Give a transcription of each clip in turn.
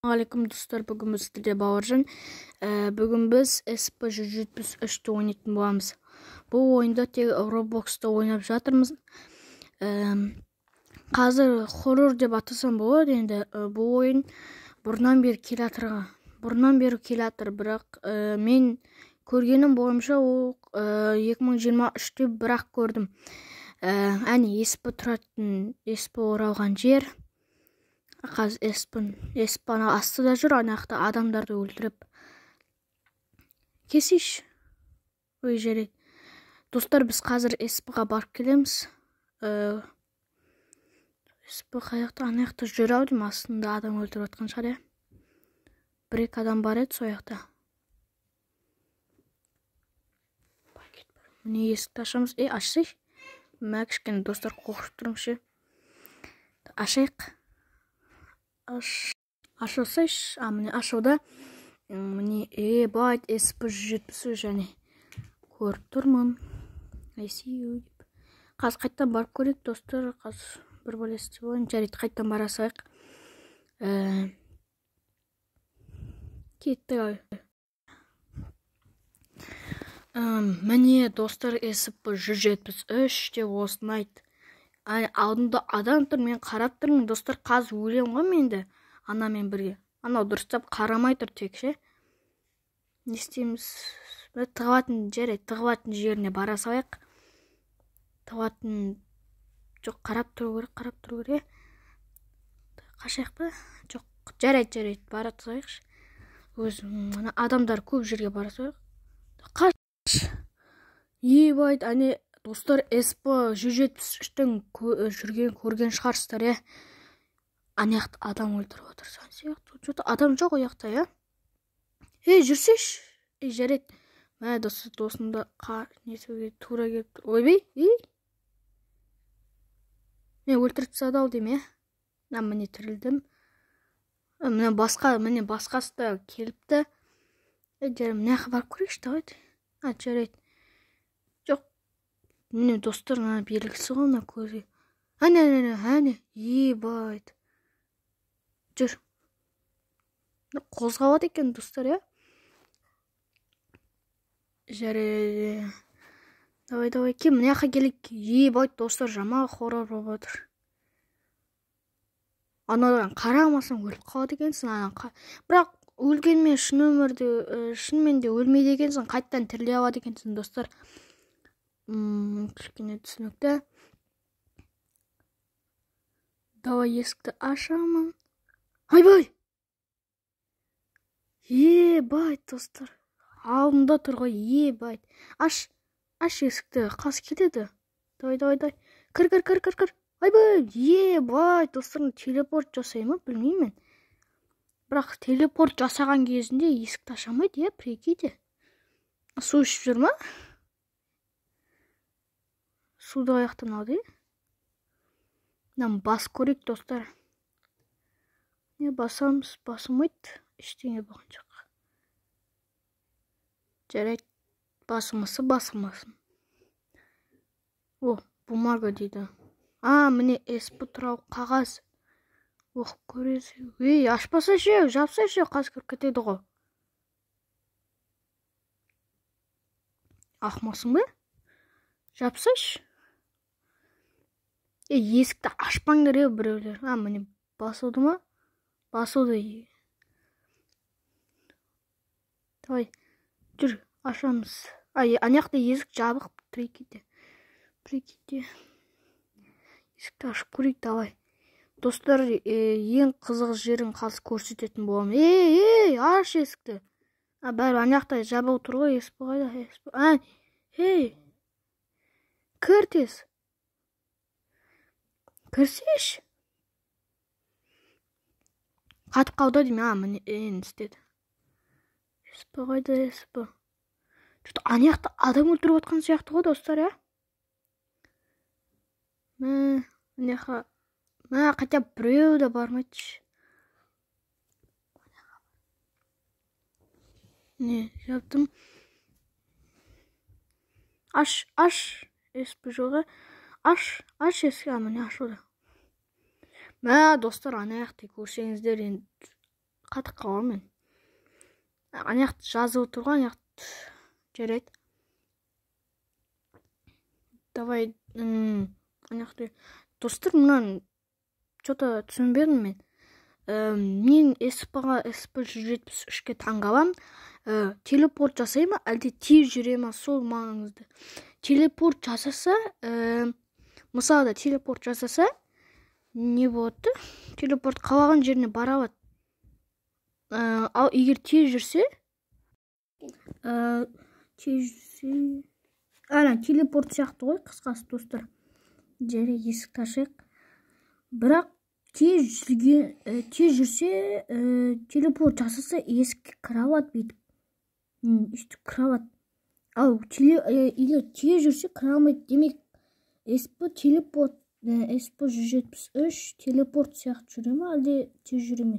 Алейкум достар, бүгін біз сіздерде Бауыржан. Бүгін біз SP173-ті ойнайтын боламыз. Бұл ойында тек Roblox'та ойнап жатырмыз. Қазір хоррор деп атасам болады. Енді бұл ойын бұрыннан бері келе жатыр, бірақ мен көргенім бойынша ол 2023-те бірақ көрдім. Әне SP оралған жер. Қазір SP астыда жүр, анақта адамдарды өлтіріп кесейші. Ой, жарайды. Достар, біз қазір SP-ға барып келеміз. SP қаяқта, анақта жүр ау деймін, астында адам өлтіріп отқан шығар. Бір-екі адам бар еді сояқта. Міне есікті ашамыз. Ашсайшы. Мә кішкене достар қорқып тұрмшы. Ашайық. Ашылсайш, міне ашуда. Міне байт SP173 және көріп тұрмын. Айсию деп. Қазір қайттан барып көрейік достар. Қазір бір бөлесті болайын. Жарайды, қайттан бара сайық. Кетті ай. Міне достар, SP173 деп осыны айт. Алдында адам тұр, мен қарап тұрмын. Достар, қазір өлем ғой менді. Анамен бірге. Анау дұрыстап қарамай тұр тек ше. Не істейміз? Тығылатын жеріне бара салайық. Тығылатын жоқ, қарап тұру керек. Қашайық па? Жоқ, жарайды, бара салайықшы. Өзім адамдар көп жерге бара салайық. Қаш. Ебайт, әне достар, SP173-тің көрген шығарсыздар, Анаяқты адам өлтіріп отырсан сияқты. Адам жоқ ояқта, жүрсеш. Жарайды. Мә досында несіге тура келіп. Ойбей, мен өлтіріп тастады ау деймін, Міне тірілдім. Міне басқасы да келіпті. Жарайды, міне барып көрейікші давайды. Жарайды. Жоқ. Міне достар, белгісі ғой көзі. Әне, ебайт. Жүр. Қозғалады екен достар, Жарайды. Давай, кем, міне келік. Ебайт достар, жаман хоррор болып отыр. Анадан қарамасам өліп қалады екенсің. Бірақ өлгенмен шынымен де өлмейді екенсің, қайттан тіріле алады екенсің достар. Кішкене түсінікті. Давай есікті ашамын. Айбай! Ебайт достар. Алдында тұр ғой, ебайт. Аш есікті, қас келеді. Давай. Кір. Айбай! Ебайт достар, телепорт жасаймын, білмеймін. Бірақ телепорт жасаған кезінде есікті ашамайды, прикиньте. Су ішіп жүр ма? Суды аяқтан алды, бас көрейік достар. Не басамыз, басылмайды, ештеңе болған жоқ. Жарайды, басылмасын. Бумага дейді. Міне SP туралы қағаз. Көресіз. Ашпасайшы, жапсайшы, қазір кіріп кетеді ғой. Ақмасың ба? Жапсайшы. Есікті ашпаңдар біреулер. Міне басылды ма? Басылды. Давай, жүр, ашамыз. Анаяқта есік жабық, прикиньте. Есікті ашып көрейік, давай. Достар, ең қызық жерін қазір көрсететін болам. Аш есікті. Бәрі анаяқта жабық тұр ғой, SP қайда? Кір тез. Кірсеш? Қатып қалды деймін, міне істеді. SP қайда? Анаяқта адам өлтіріп отқан сияқты ғой, достар, Қайта біреу да бармайдышы. Не, жаптым. Аш, SP жоғы. Аш ескі, міне ашуда. Достар, анаяқты көрсеңіздер, қатып қалғам мен. Аяқты жазып отырған, аяқты жарайды. Давай, аяқты. Достар, мынан что-то түсінбедім мен. Мен SP173-ке таңғалам. Телепорт жасай ма, әлде тез жүре ма, сол маңызды. Телепорт жасаса, мысалда телепорт жасаса, не болады? Телепорт қалаған жеріне бара алады. Ал егер тез жүрсе, телепорт сияқты ғой, қысқасы достар. Жарай, есік ашайық. Бірақ тез жүрсе, телепорт жасаса, есікке кіре алады бүйтіп. Үстіп кіре алады. Ал егер тез жүрсе, кіре алмайды. Демек, SP173 телепорт сияқты жүре ме, әлде тез жүре ме?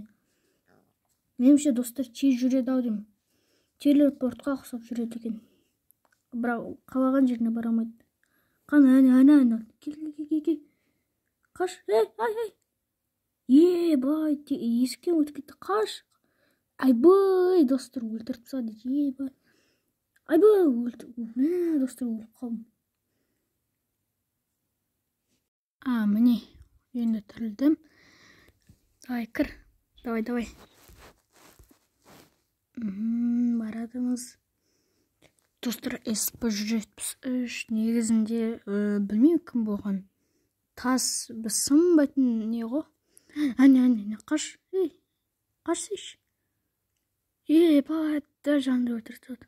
Меніңше, достар, тез жүреді ау деймін. Телепортқа ұқсап жүреді екен. Бірақ қалаған жеріне бара алмайды. Ана. Кел. Қаш. Ай. Ебай, есіктен өтіп кетті. Қаш. Айбай, достар, өлтіріп тастады. Ебай. Айбай, достар, өліп қалдым. Міне, енді тірілдім. Давай, кір. Давай. Барадыңыз. Достар, SP173 негізінде білмеймін кім болған. Тас біз сынбайтын не ғой? Әне, қаш. Қашсайшы. Ебай, жанды өлтірді.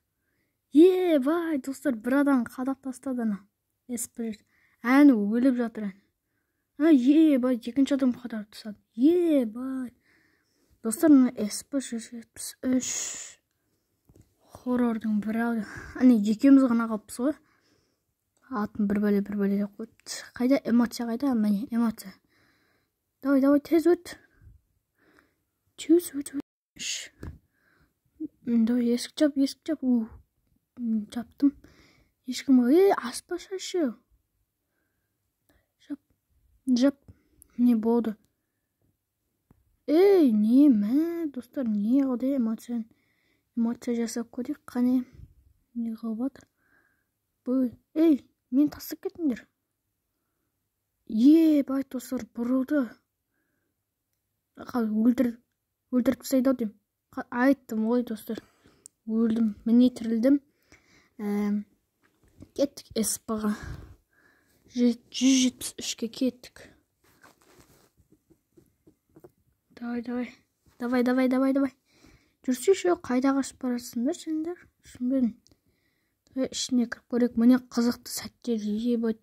Ебай, достар, бір адам қадап тастады ана. SP173. Әне өліп жатыр. Ебай, екінші адам қадап тастады. Ебай. Достар, SP173 хоррордың бір ау. Екеуміз ғана қалыппыз ғой. Атын бір бәле деп қойды. Қайда эмоция қайда? Міне, эмоция. Давай, тез өт. Давай, есік жап. Жаптым. Ешкім аспашашы. Жап. Не болды? Не, достар, не қылды эмоция жасап көрейік, қане. Не қылып жатыр? Мен тастап кетіңдер. Ебай, достар, бұрылды. Өлтіріп тастайды ау деймін. Айттым ғой, достар. Өлдім, міне тірілдім. Кеттік SP-ға. 173-ке кеттік. Давай. Жүрсейші, қайда қашып барасыңдар сендер? Түсінбедім. Ішіне кіріп көрейік. Міне қызықты сәттер ебай.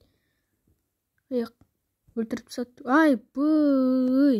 Өлтіріп тастады. Ай, бұй.